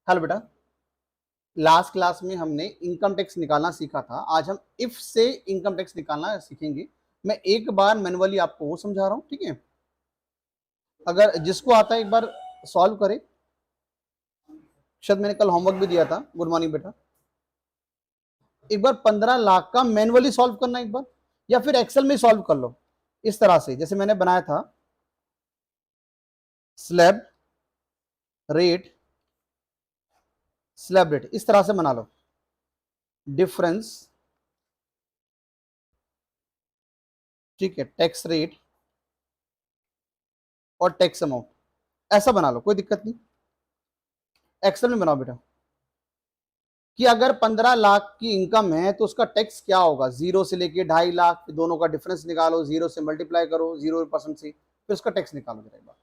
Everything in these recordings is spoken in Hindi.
हेलो बेटा, लास्ट क्लास में हमने इनकम टैक्स निकालना सीखा था। आज हम इफ से इनकम टैक्स निकालना सीखेंगे। मैं एक बार मैनुअली आपको वो समझा रहा हूं, ठीक है? अगर जिसको आता है एक बार सॉल्व करे। शायद मैंने कल होमवर्क भी दिया था। गुड मॉर्निंग बेटा। एक बार 15 लाख का मैनुअली सॉल्व करना एक बार, या फिर एक्सेल में सॉल्व कर लो इस तरह से जैसे मैंने बनाया था। स्लैब रेट, स्लैब रेट इस तरह से बना लो। डिफरेंस, ठीक है, टैक्स रेट और टैक्स अमाउंट, ऐसा बना लो, कोई दिक्कत नहीं। एक्सेल में बनाओ बेटा कि अगर 15 लाख की इनकम है तो उसका टैक्स क्या होगा। 0 से लेके 2.5 लाख, दोनों का डिफरेंस निकालो, 0 से मल्टीप्लाई करो 0% से, फिर उसका टैक्स निकालो जरा एक बार।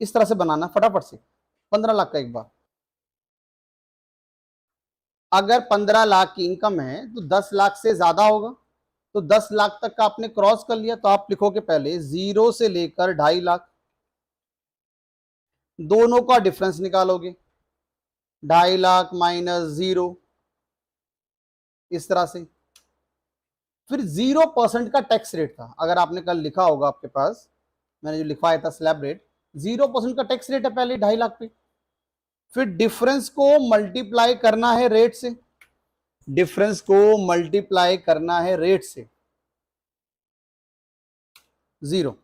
इस तरह से बनाना फटाफट से। 15 लाख का एक बार, अगर 15 लाख की इनकम है तो 10 लाख से ज्यादा होगा, तो 10 लाख तक का आपने क्रॉस कर लिया, तो आप लिखोगे पहले 0 से लेकर 2.5 लाख, दोनों का डिफरेंस निकालोगे। 2.5 लाख माइनस 0, इस तरह से। फिर 0% का टैक्स रेट था, अगर आपने कल लिखा होगा आपके पास, मैंने जो लिखवाया था स्लैब रेट, 0% का टैक्स रेट है पहले 2.5 लाख पे। फिर डिफरेंस को मल्टीप्लाई करना है रेट से, डिफरेंस को मल्टीप्लाई करना है रेट से, 0।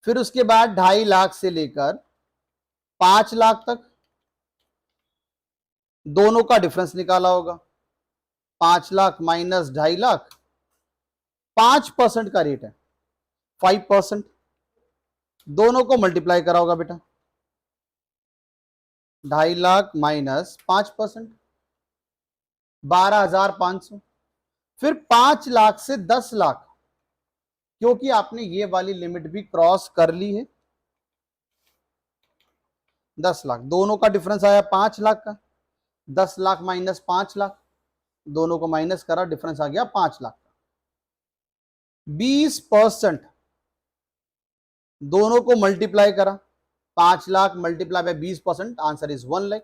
फिर उसके बाद 2.5 लाख से लेकर 5 लाख तक दोनों का डिफरेंस निकाला होगा। 5 लाख माइनस 2.5 लाख, 5% का रेट है, 5%, दोनों को मल्टीप्लाई करा होगा बेटा। 2.5 लाख माइनस 5%, 12,500। फिर 5 लाख से 10 लाख, क्योंकि आपने ये वाली लिमिट भी क्रॉस कर ली है, 10 लाख, दोनों का डिफरेंस आया 5 लाख का। 10 लाख माइनस 5 लाख, दोनों को माइनस करा, डिफरेंस आ गया 5 लाख का। 20%, दोनों को मल्टीप्लाई करा, 5 lakh multiply by 20%, answer is 1 lakh.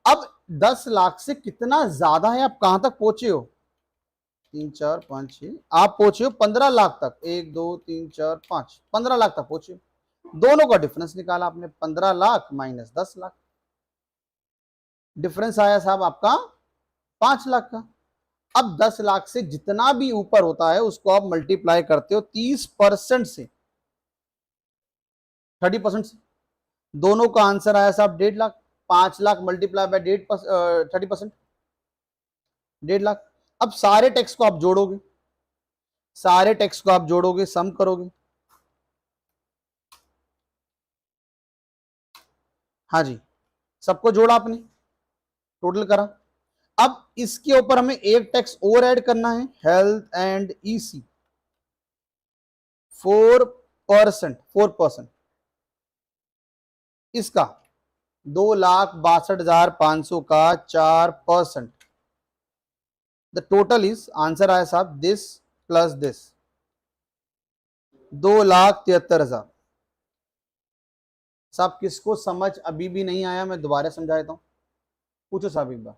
अब 10 लाख से कितना ज्यादा है, आप कहां तक पहुंचे हो? 3 4 5 6, आप पहुंचे हो 15 लाख तक। 1 2 3 4 5, 15 लाख तक पहुंचे। दोनों का डिफरेंस निकाला आपने, 15 लाख माइनस 10 लाख, डिफरेंस आया साहब आपका 5 लाख का। अब 10 लाख से जितना भी ऊपर होता है उसको आप मल्टीप्लाई करते हो 30% से, 30% से, दोनों का आंसर आया साहब 1.5 लाख। 5 lakh multiply by 30%, 1.5 lakh. अब सारे टैक्स को आप जोड़ोगे, सारे टैक्स को आप जोड़ोगे, सम करोगे। हाँ जी, सबको जोड़ा आपने, टोटल करा। अब इसके ऊपर हमें एक टैक्स और ऐड करना है, हेल्थ एंड ईसी, 4%, इसका 2,62,500 का 4%। द टोटल इज, आंसर आया साहब दिस प्लस दिस, 2,73,000। साहब किसको समझ अभी भी नहीं आया, मैं दोबारा समझा देता हूं, पूछो साहब एक बार,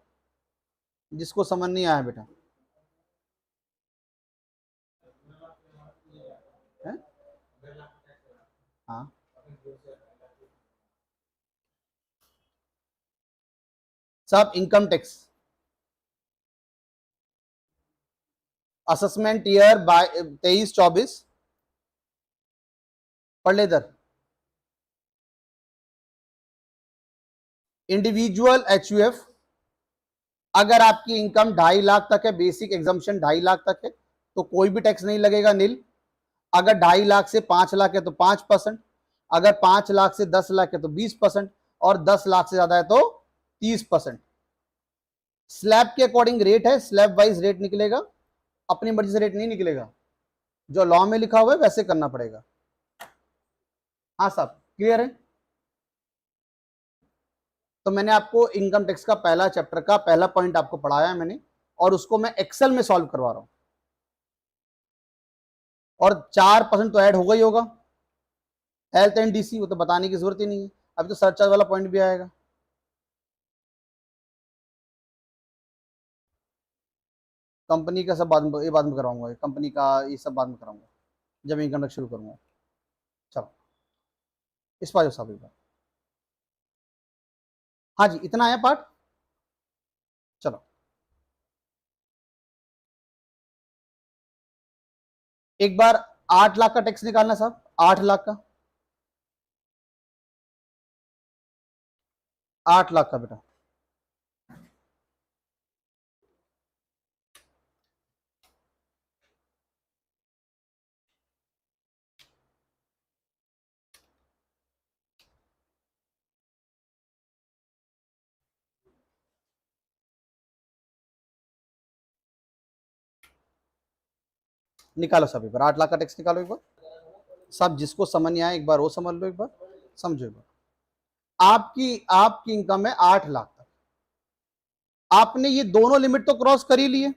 जिसको समझ नहीं आया बेटा है? हाँ, साहब इनकम टैक्स असेसमेंट ईयर 23-24, पढ़ ले इधर। इंडिविजुअल एचयूएफ, अगर आपकी इनकम 2.5 लाख तक है, बेसिक एग्जम्पशन 2.5 लाख तक है, तो कोई भी टैक्स नहीं लगेगा, नील। अगर 2.5 लाख से 5 लाख है तो 5%, अगर 5 लाख से 10 लाख है तो 20%, और 10 लाख से ज्यादा है तो 30%। स्लैब के अकॉर्डिंग रेट है, स्लैब वाइज रेट निकलेगा, अपनी मर्जी से रेट नहीं निकलेगा, जो लॉ में लिखा हुआ है वैसे करना पड़ेगा। हाँ साहब, क्लियर है? तो मैंने आपको इनकम टैक्स का पहला चैप्टर का पहला पॉइंट आपको पढ़ाया है मैंने, और उसको मैं एक्सेल में सॉल्व करवा रहा हूं, और 4% तो ऐड होगा ही होगा, हेल्थ एंड डीसी वो तो बताने की जरूरत ही नहीं है, अभी तो सरचार्ज वाला पॉइंट भी आएगा। कंपनी का सब बाद में, ये बाद में करवाऊंगा, कंपनी का ये सब बाद में कराऊंगा जब इनकम टैक्स शुरू करूंगा। चलो इस पास साहब एक बार, हाँ जी इतना है पार्ट। चलो एक बार 8 लाख का टैक्स निकालना साहब, 8 लाख का, 8 लाख का बेटा। निकालो साहब एक बार 8 लाख का टैक्स निकालो एक बार साहब, जिसको समझ नहीं आए एक बार वो समझ लो, एक बार समझो एक बार। आपकी आपकी इनकम है 8 लाख तक, आपने ये दोनों लिमिट तो क्रॉस कर ही लिए,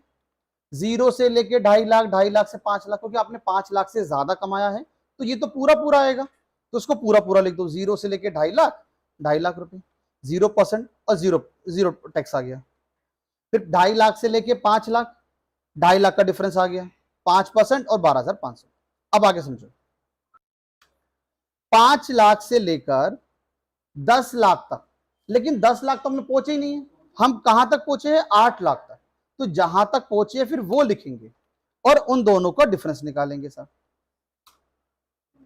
0 से लेके 2.5 लाख, 2.5 लाख से 5 लाख, क्योंकि आपने 5 लाख से ज्यादा कमाया है तो ये तो पूरा पूरा आएगा, तो उसको पूरा पूरा लिख दो, 0 से लेके 2.5 लाख, 2.5 लाख रुपए, 0% और जीरो जीरो टैक्स आ गया। फिर 2.5 लाख से लेके 5 लाख, 2.5 लाख का डिफरेंस आ गया, 5% और 12,500। अब आगे समझो, 5 लाख से लेकर 10 लाख तक, लेकिन 10 लाख तो हमने पहुंचे ही नहीं है, हम कहां तक पहुंचे हैं 8 लाख तक, तो जहां तक पहुंचे फिर वो लिखेंगे और उन दोनों का डिफरेंस निकालेंगे सर।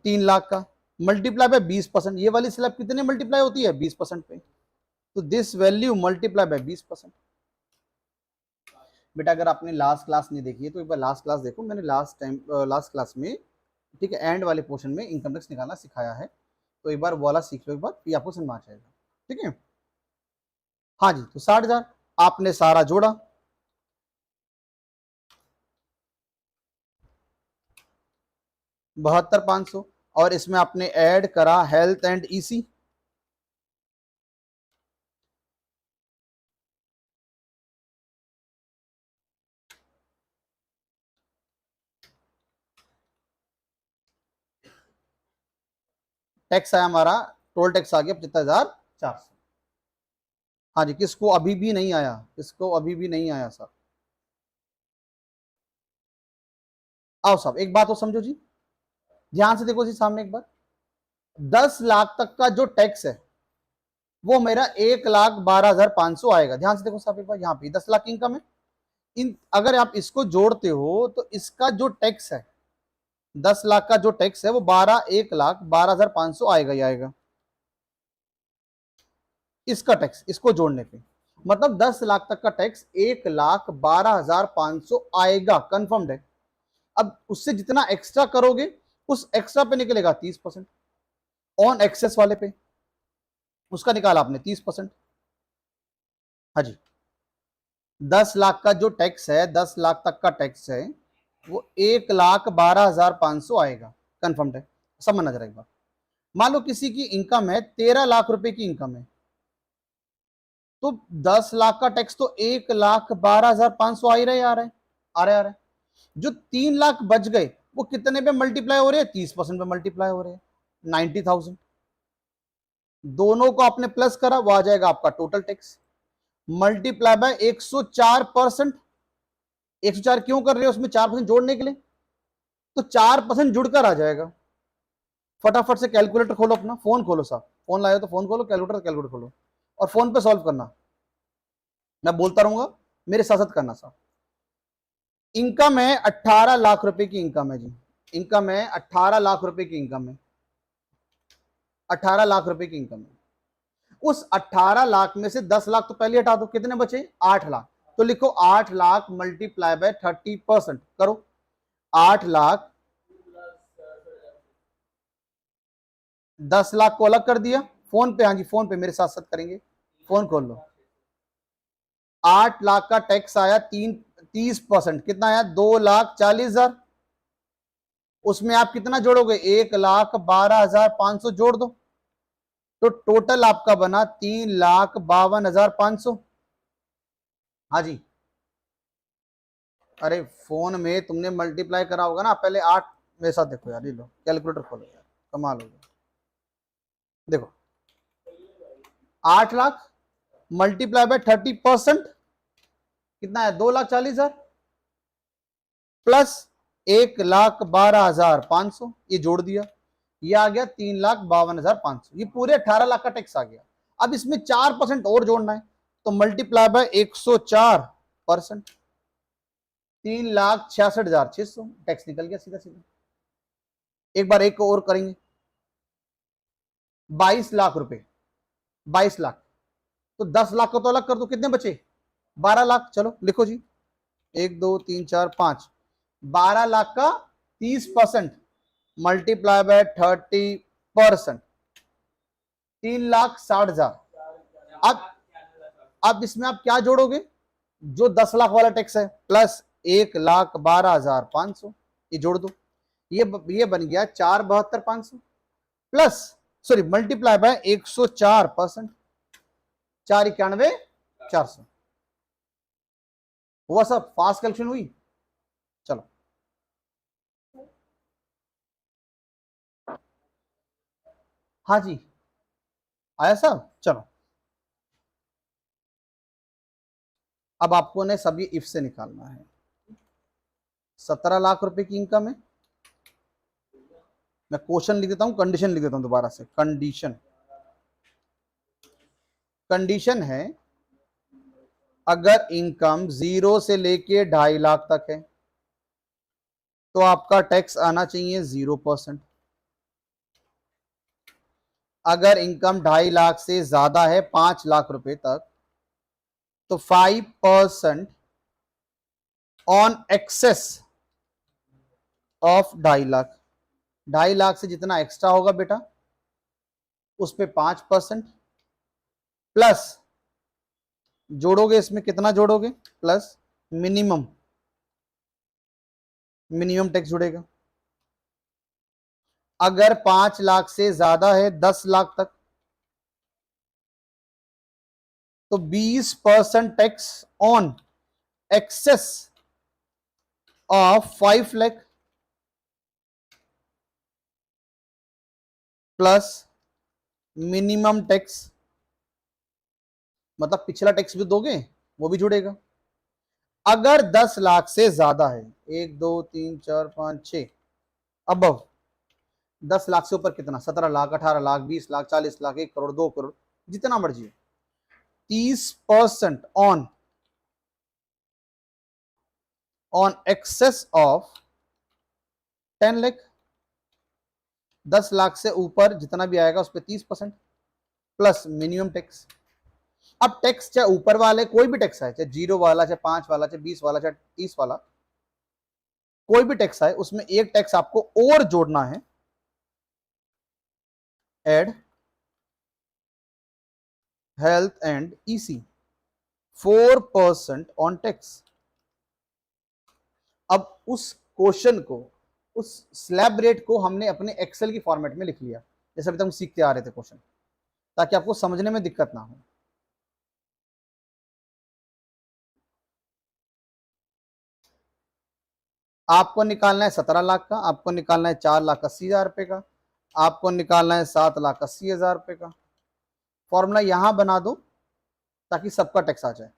3 लाख का मल्टीप्लाई बाय 20%, ये वाली स्लैब कितने मल्टीप्लाई होती है 20% पे, तो दिस वैल्यू मल्टीप्लाई बाय 20%। बेटा अगर आपने लास्ट क्लास नहीं देखी है तो एक बार लास्ट क्लास देखो, मैंने लास्ट क्लास में ठीक है एंड वाले पोर्शन में इनकम टैक्स निकालना सिखाया है, तो एक बार वो वाला सीख लो एक बार, फिर आपको समझ आ जाएगा। ठीक है, हाँ जी, तो 60,000 आपने सारा जोड़ा, बहत्तर 500, और इसमें आपने ऐड करा हेल्थ एंड ईसी, टैक्स आया हमारा, टोल टैक्स आ गया 75,400। हाँ जी, किसको अभी भी नहीं आया, किसको अभी भी नहीं आया सर? आओ साहब एक बात तो समझो जी, ध्यान से देखो जी सामने एक बार, 10 लाख तक का जो टैक्स है वो मेरा 1,12,500 आएगा। ध्यान से देखो साहब एक बार, यहाँ पे 10 लाख की इनकम है, इन अगर आप इसको जोड़ते हो तो इसका जो टैक्स है 10 लाख का जो टैक्स है वो 1,12,500 आएगा ही आएगा, इसका टैक्स इसको जोड़ने पे, मतलब 10 लाख तक का टैक्स 1,12,500 आएगा, कंफर्म्ड है। अब उससे जितना एक्स्ट्रा करोगे उस एक्स्ट्रा पे निकलेगा 30%, ऑन एक्सेस वाले पे उसका निकाला आपने 30%। हाँ जी, 10 लाख का जो टैक्स है, 10 लाख तक का टैक्स है वो 1,12,500 आएगा, कंफर्म्ड है। समझना जरा एक बार, मान लो किसी की इनकम है 13 लाख रुपए की इनकम है, तो 10 लाख का टैक्स तो 1,12,500 आ ही रहे, आ रहे आ रहे आ रहे, जो 3 लाख बच गए वो कितने पे मल्टीप्लाई हो रहे हैं, 30% पे मल्टीप्लाई हो रहे हैं, 90,000। दोनों को आपने प्लस करा, वो आ जाएगा आपका टोटल टैक्स, मल्टीप्लाई बाय 104%। 104 क्यों कर रहे हो, उसमें 4% जोड़ने के लिए, तो 4% जुड़कर आ जाएगा। फटाफट से कैलकुलेटर खोलो, अपना फोन खोलो साहब, फोन लाए हो तो फोन खोलो, कैलकुलेटर खोलो और फोन पे सॉल्व करना, मैं बोलता रहूंगा मेरे साथ साथ करना साहब। इनकम है 18 लाख रुपए की इनकम है जी, इनकम है 18 लाख रुपए की इनकम है, 18 लाख रुपए की इनकम है। उस 18 लाख में से 10 लाख तो पहले हटा दो, कितने बचे 8 लाख, तो लिखो 8 लाख मल्टीप्लाई बाय 30% करो, 8 लाख 10 लाख को अलग कर दिया, फोन पे, हाँ जी फोन पे मेरे साथ साथ करेंगे, फोन खोल लो। 8 लाख का टैक्स आया 30%, कितना आया 2,40,000, उसमें आप कितना जोड़ोगे 1,12,500 जोड़ दो, तो टोटल आपका बना 3,52,500। हाँ जी, अरे फोन में तुमने मल्टीप्लाई करा होगा ना पहले 8, मेरे साथ देखो यार, ये लो कैलकुलेटर खोलो यार, कमाल हो गया। देखो 8 लाख मल्टीप्लाई बाय 30% कितना है, 2,40,000 प्लस 1,12,500, ये जोड़ दिया, ये आ गया 3,52,500, ये पूरे 18 लाख का टैक्स आ गया। अब इसमें 4% और जोड़ना है, तो मल्टीप्लाई बाय 104%, 3,66,600 टैक्स निकल गया सीधा सीधा। एक बार एक और करेंगे, 22 लाख रुपए, 22 लाख, तो 10 लाख को तो अलग कर दो, कितने बचे, 12 लाख। चलो लिखो जी, 1 2 3 4 5, 12 लाख का 30% मल्टीप्लाई बाय 30%, 3,60,000। अब इसमें आप क्या जोड़ोगे, जो 10 लाख वाला टैक्स है प्लस 1,12,500, ये जोड़ दो, ये बन गया 4,72,500 प्लस सॉरी मल्टीप्लाई बाय 104%, 4,91,400। हुआ सब, फास्ट कैलकुलेशन हुई। चलो हाँ जी आया सब। चलो अब आपको ने सभी इफ से निकालना है। 17 लाख रुपए की इनकम है, मैं क्वेश्चन लिख देता हूं, कंडीशन लिख देता हूं दोबारा से। कंडीशन है अगर इनकम 0 से लेके 2.5 लाख तक है तो आपका टैक्स आना चाहिए 0%। अगर इनकम 2.5 लाख से ज्यादा है 5 लाख रुपए तक तो 5% on excess of 2.5 lakh. 2.5 lakh से जितना एक्स्ट्रा होगा बेटा उस पे 5% प्लस जोड़ोगे, इसमें कितना जोड़ोगे, प्लस मिनिमम टैक्स जुड़ेगा। अगर 5 लाख से ज्यादा है 10 लाख तक तो 20% tax on excess of 5 lakh plus minimum tax, मतलब पिछला टैक्स भी दोगे वो भी जुड़ेगा। अगर 10 लाख से ज्यादा है, 1 2 3 4 5 6 अबव, 10 लाख से ऊपर कितना, 17 लाख 18 लाख 20 लाख 40 लाख 1 करोड़ 2 करोड़ जितना मर्जी, 30% on excess of 10 lakh. 10 lakh से ऊपर जितना भी आएगा उस पर 30% प्लस मिनिमम टैक्स। अब टैक्स चाहे ऊपर वाले कोई भी टैक्स है, चाहे 0 वाला, चाहे 5 वाला, चाहे 20 वाला, चाहे 30 वाला, कोई भी टैक्स है, उसमें एक टैक्स आपको और जोड़ना है, add health and EC 4% on tax. अब उस क्वेश्चन को, उस स्लैब रेट को हमने अपने एक्सेल की फॉर्मेट में लिख लिया, जैसे अभी तक हम सीखते आ रहे थे क्वेश्चन, ताकि आपको समझने में दिक्कत ना हो। आपको निकालना है 17 लाख का, आपको निकालना है 4,80,000 रुपए का, आपको निकालना है 7,80,000 रुपए का। फॉर्मूला यहां बना दो ताकि सबका टैक्स आ जाए।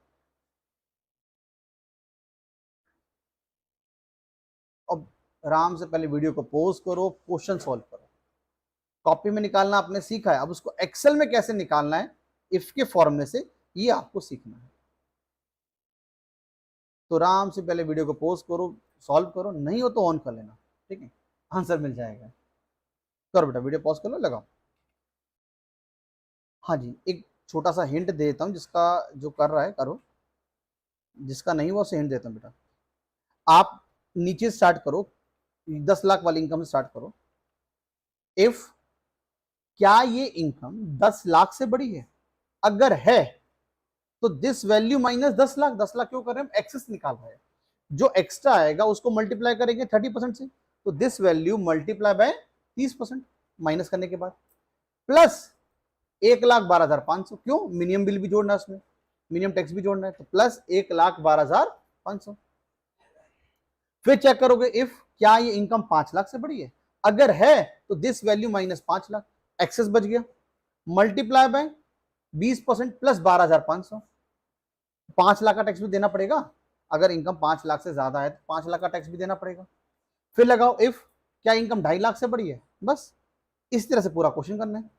अब आराम से पहले वीडियो को पॉज करो, क्वेश्चन सॉल्व करो। कॉपी में निकालना आपने सीखा है, अब उसको एक्सेल में कैसे निकालना है इफ के फॉर्मूले से, ये आपको सीखना है। तो आराम से पहले वीडियो को पॉज करो, सॉल्व करो, नहीं हो तो ऑन कर लेना, ठीक है, आंसर मिल जाएगा। करो बेटा, वीडियो पॉज कर लो, लगाओ। हाँ जी, एक छोटा सा हिंट दे देता हूँ, जिसका जो कर रहा है करो, जिसका नहीं वो से हिंट देता हूँ बेटा। आप नीचे स्टार्ट करो, 10 लाख वाली इनकम से स्टार्ट करो। इफ क्या ये इनकम 10 लाख से बड़ी है, अगर है तो this value minus 10 lakh. 10 lakh क्यों कर रहे हैं, एक्सेस निकाल रहे हैं, जो एक्स्ट्रा आएगा उसको मल्टीप्लाई करेंगे 30% से, तो this value multiply by 30% minus करने के बाद प्लस 1,12,500, क्यों, मिनिमम बिल भी जोड़ना है उसमें, मिनिमम टैक्स भी जोड़ना है, तो प्लस 1,12,500। फिर चेक करोगे इफ क्या ये इनकम 5 लाख से बड़ी है, अगर है तो this value minus 5 lakh, excess बच गया, मल्टीप्लाई बाय 20% प्लस 12,500, 5 लाख का टैक्स भी देना पड़ेगा। अगर इनकम 5 लाख से ज्यादा है तो 5 लाख का टैक्स भी देना पड़ेगा। फिर लगाओ इफ, क्या इनकम 2.5 लाख से बड़ी है? बस इस तरह से पूरा क्वेश्चन करना है।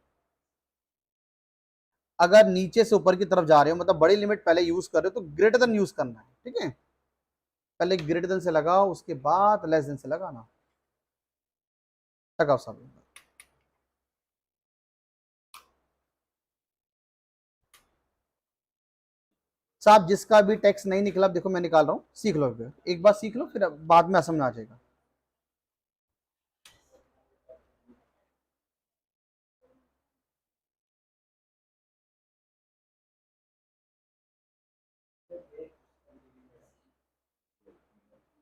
अगर नीचे से ऊपर की तरफ जा रहे हो, मतलब बड़ी लिमिट पहले यूज कर रहे हो, तो ग्रेटर देन यूज करना है, ठीक है। पहले ग्रेटर देन से लगाओ, उसके बाद लेस देन से लगाना। लगाओ सब। साहब जिसका भी टैक्स नहीं निकला, देखो मैं निकाल रहा हूं, सीख लो एक बार सीख लो, फिर बाद में समझ आ जाएगा।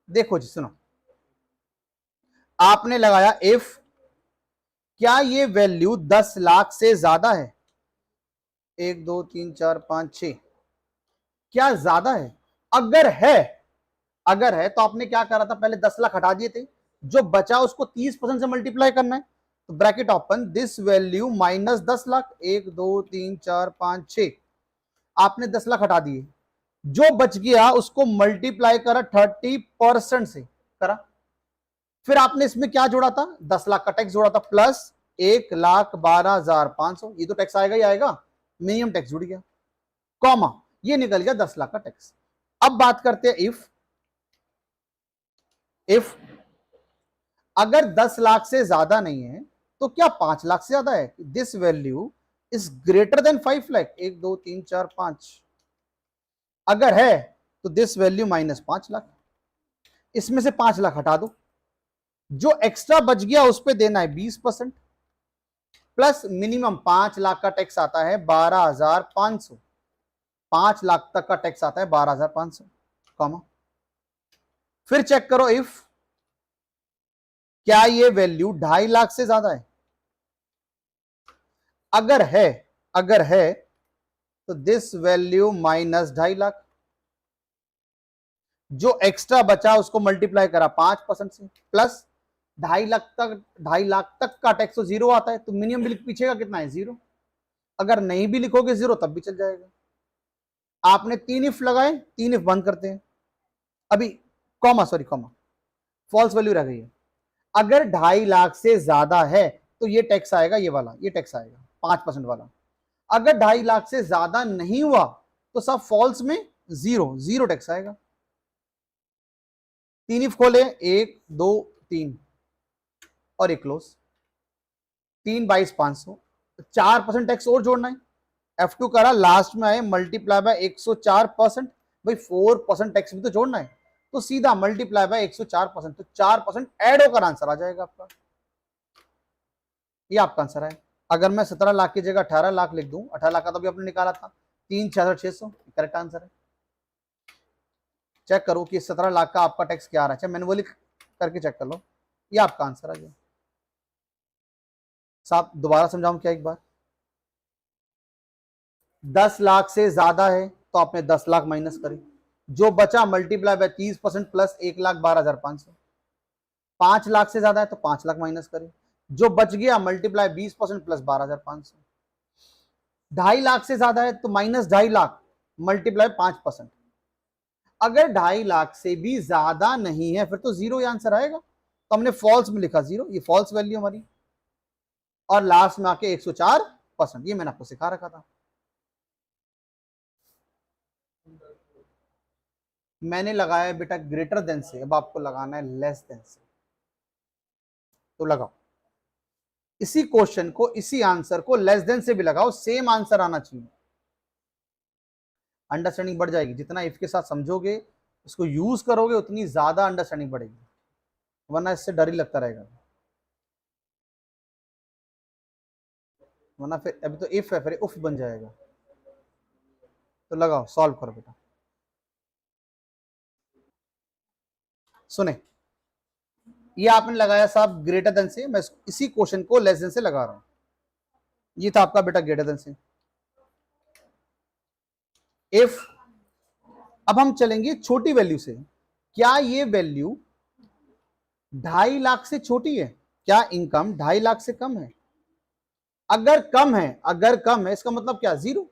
देखो जी सुनो, आपने लगाया इफ, क्या ये वैल्यू 10 लाख से ज्यादा है? 1 2 3 4 5 6, क्या ज्यादा है? अगर है, अगर है तो आपने क्या करा था, पहले 10 लाख हटा दिए थे, जो बचा उसको 30% से मल्टीप्लाई करना है। तो bracket open, this value minus 10 lakh, 1 2 3 4 5 6, आपने 10 लाख हटा दिए, जो बच गया उसको मल्टीप्लाई करा 30% से करा। फिर आपने इसमें क्या जोड़ा था? 10 लाख का टैक्स जोड़ा था, प्लस 1,12,500, ये तो टैक्स आएगा ही आएगा, मिनिमम टैक्स जुड़ गया, कॉमा, ये निकल गया 10 लाख का टैक्स। अब बात करते हैं इफ अगर 10 लाख से ज्यादा नहीं है तो क्या 5 लाख से ज्यादा है? This value is greater than 5 lakh, 1 2 3 4 5, अगर है तो दिस वैल्यू माइनस 5 लाख, इसमें से 5 लाख हटा दो, जो एक्स्ट्रा बच गया उस पर देना है 20%, प्लस मिनिमम 5 लाख का टैक्स आता है 12,500, 5 लाख तक का टैक्स आता है 12,500, कॉमा। फिर चेक करो इफ, क्या ये वैल्यू 2.5 लाख से ज्यादा है? अगर है तो दिस वैल्यू माइनस 2.5 लाख, जो एक्स्ट्रा बचा उसको मल्टीप्लाई करा 5% से, प्लस 2.5 लाख तक का टैक्स तो जीरो आता है, तो मिनिमम बिल पीछे का कितना है? 0। अगर नहीं भी लिखोगे 0 तब भी चल जाएगा। आपने 3 इफ लगाए, 3 इफ बंद करते हैं अभी, कॉमा फॉल्स वैल्यू रह गई है। अगर 2.5 लाख से ज्यादा है तो ये टैक्स आएगा, ये वाला, ये टैक्स आएगा 5% वाला। अगर 2.5 लाख से ज्यादा नहीं हुआ तो सब फॉल्स में 0 टैक्स आएगा। 3 इफ खोले, 1 2 3 और एक क्लोज, 3 22 500, 4% टैक्स और जोड़ना है, F2 करा, लास्ट में आए मल्टीप्लाई बाय 104%, भाई 4% टैक्स भी तो जोड़ना है, तो सीधा मल्टीप्लाई बाय 104%, तो 4% ऐड होकर आंसर आ जाएगा आपका, ये आपका आंसर है। अगर मैं 17 लाख की जगह 18 लाख लिख दूं, 18 लाख का तो भी आपने निकाला था, 3,66,600 करेक्ट आंसर है। चेक करो कि 17 लाख का आपका टैक्स क्या आ रहा है, मैनुअली करके चेक कर लो, ये आपका आंसर आ गया। साहब दोबारा समझाऊं क्या एक बार? 10 लाख से ज्यादा है तो आपने 10 लाख माइनस करी, जो बचा मल्टीप्लाई बाय 30% प्लस 1,12,500, 5 लाख से ज्यादा है तो 5 लाख माइनस करी, जो बच गया मल्टीप्लाई 20% प्लस 12,500, 2.5 लाख से ज्यादा है तो माइनस 2.5 लाख मल्टीप्लाई 5%, अगर 2.5 लाख से भी ज्यादा नहीं है फिर तो 0 आंसर आएगा, तो हमने फॉल्स में लिखा 0, ये फॉल्स वैल्यू हमारी, और लास्ट में आके 104%, ये मैंने आपको सिखा रखा था। मैंने लगाया बेटा ग्रेटर देन से, अब आपको लगाना है लेस देन से, तो लगाओ इसी क्वेश्चन को, इसी आंसर को लेस देन से भी लगाओ, सेम आंसर आना चाहिए, अंडरस्टैंडिंग बढ़ जाएगी। जितना इफ के साथ समझोगे, उसको यूज करोगे, उतनी ज्यादा अंडरस्टैंडिंग बढ़ेगी, वरना इससे डर ही लगता रहेगा, वरना फिर अभी तो इफ है, फिर उफ बन जाएगा। तो लगाओ, सॉल्व करो बेटा। सुने, ये आपने लगाया साहब ग्रेटर देन से, मैं इसी क्वेश्चन को लेस देन से लगा रहा हूं, ये था आपका बेटा ग्रेटर देन से। इफ, अब हम चलेंगे छोटी वैल्यू से, क्या ये वैल्यू 2.5 लाख से छोटी है? क्या इनकम 2.5 लाख से कम है? अगर कम है, अगर कम है इसका मतलब क्या, जीरो,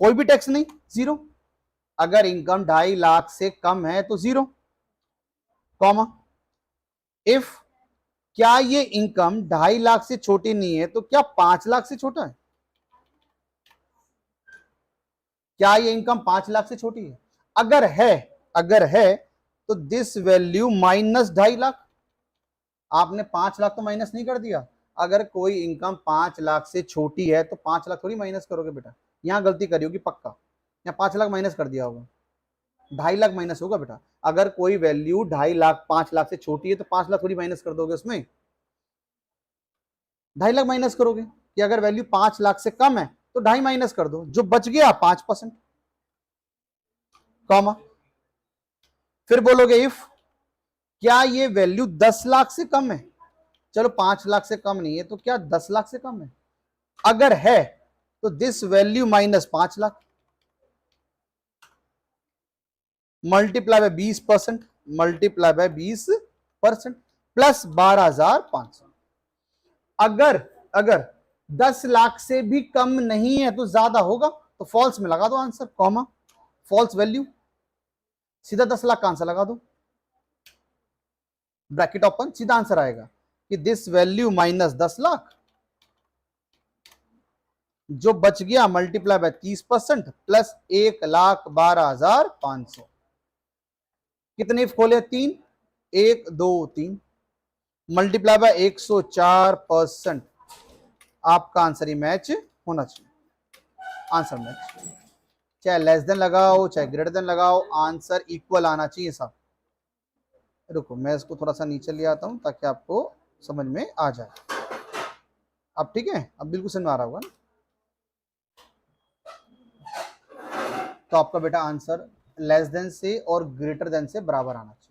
कोई भी टैक्स नहीं, जीरो। अगर इनकम 2.5 लाख से कम है तो जीरो, कॉमा। इफ, क्या ये इनकम 2.5 लाख से छोटी नहीं है तो क्या 5 लाख से छोटा है? क्या ये इनकम 5 लाख से छोटी है? अगर है, अगर है तो दिस वैल्यू माइनस 2.5 लाख। आपने 5 लाख तो माइनस नहीं कर दिया। अगर कोई इनकम 5 लाख से छोटी है तो 5 लाख थोड़ी माइनस करोगे बेटा, यहां गलती करी होगी पक्का, या 5 लाख माइनस कर दिया होगा, 2.5 लाख माइनस होगा बेटा। अगर कोई वैल्यू 2.5 लाख 5 लाख से छोटी है तो 5 लाख थोड़ी माइनस कर दोगे उसमें, 2.5 लाख माइनस करोगे। कि अगर वैल्यू 5 लाख से कम है तो 2.5 माइनस कर दो, जो बच गया 5%, कॉमा। फिर बोलोगे इफ, क्या ये वैल्यू 10 लाख से कम है? चलो 5 लाख से कम नहीं है तो क्या 10 लाख से कम है? अगर है तो this value minus 5 lakh multiply by 20%, multiply by 20% plus 12,500। अगर अगर 10 लाख से भी कम नहीं है तो ज्यादा होगा, तो फॉल्स में लगा दो आंसर, कॉमा, फॉल्स वैल्यू, सीधा 10 लाख का आंसर लगा दो, ब्रैकेट ओपन, सीधा आंसर आएगा कि दिस वैल्यू माइनस 10 लाख, जो बच गया मल्टीप्लाई बाय 30% प्लस 1,12,500। कितने खोले? 3, 1 2 3 मल्टीप्लाई बाय 104%। आपका आंसर ही मैच होना चाहिए, आंसर मैच, चाहे लेस देन लगाओ चाहे ग्रेटर देन लगाओ, आंसर इक्वल आना चाहिए साहब। रुको मैं इसको थोड़ा सा नीचे ले आता हूं ताकि आपको समझ में आ जाए। अब ठीक है, अब बिल्कुल समझ में आ रहा होगा ना। तो आपका बेटा आंसर लेस देन से और ग्रेटर देन से बराबर आना चाहिए।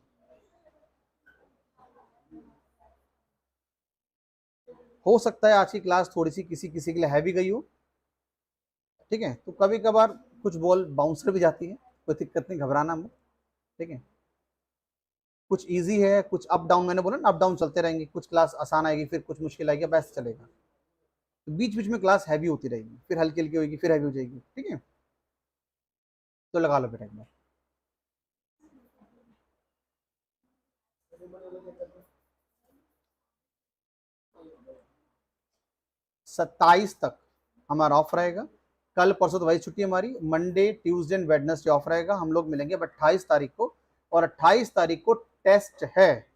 हो सकता है आज की क्लास थोड़ी सी किसी किसी के लिए हैवी गई हो, ठीक है, तो कभी कभार कुछ बॉल बाउंसर भी जाती है, कोई दिक्कत नहीं, घबराना मत, ठीक है। कुछ इजी है, कुछ अप डाउन, मैंने बोला ना अप डाउन चलते रहेंगे, कुछ क्लास आसान आएगी फिर कुछ मुश्किल आएगी, बस चलेगा। तो बीच बीच में क्लास हैवी होती रहेगी, फिर हल्की हल्की होगी, फिर हैवी हो जाएगी, ठीक है। तो लगा लो बेटा एक बार। 27 तक हमारा ऑफ रहेगा, कल परसों तो वही छुट्टी हमारी, Monday Tuesday and Wednesday of रहेगा। हम लोग मिलेंगे 28 तारीख को, और 28 तारीख को टेस्ट है,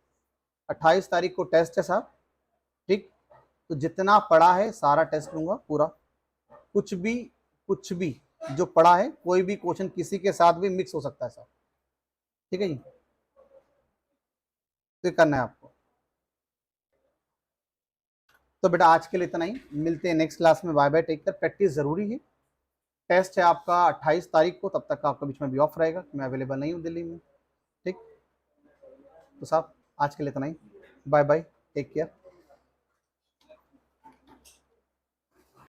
28 तारीख को टेस्ट है साहब, ठीक। तो जितना पढ़ा है सारा टेस्ट लूंगा पूरा, कुछ भी, कुछ भी जो पढ़ा है, कोई भी क्वेश्चन किसी के साथ भी मिक्स हो सकता है साहब, ठीक है जी। तो करना है आपको। तो बेटा आज के लिए इतना ही, मिलते हैं नेक्स्ट क्लास में, bye bye, take care. Practice जरूरी है, टेस्ट है आपका 28 तारीख को, तब तक आपका बीच में भी ऑफ रहेगा, मैं अवेलेबल नहीं हूँ दिल्ली में, ठीक। तो साहब आज के लिए इतना ही, बाय बाय, टेक केयर।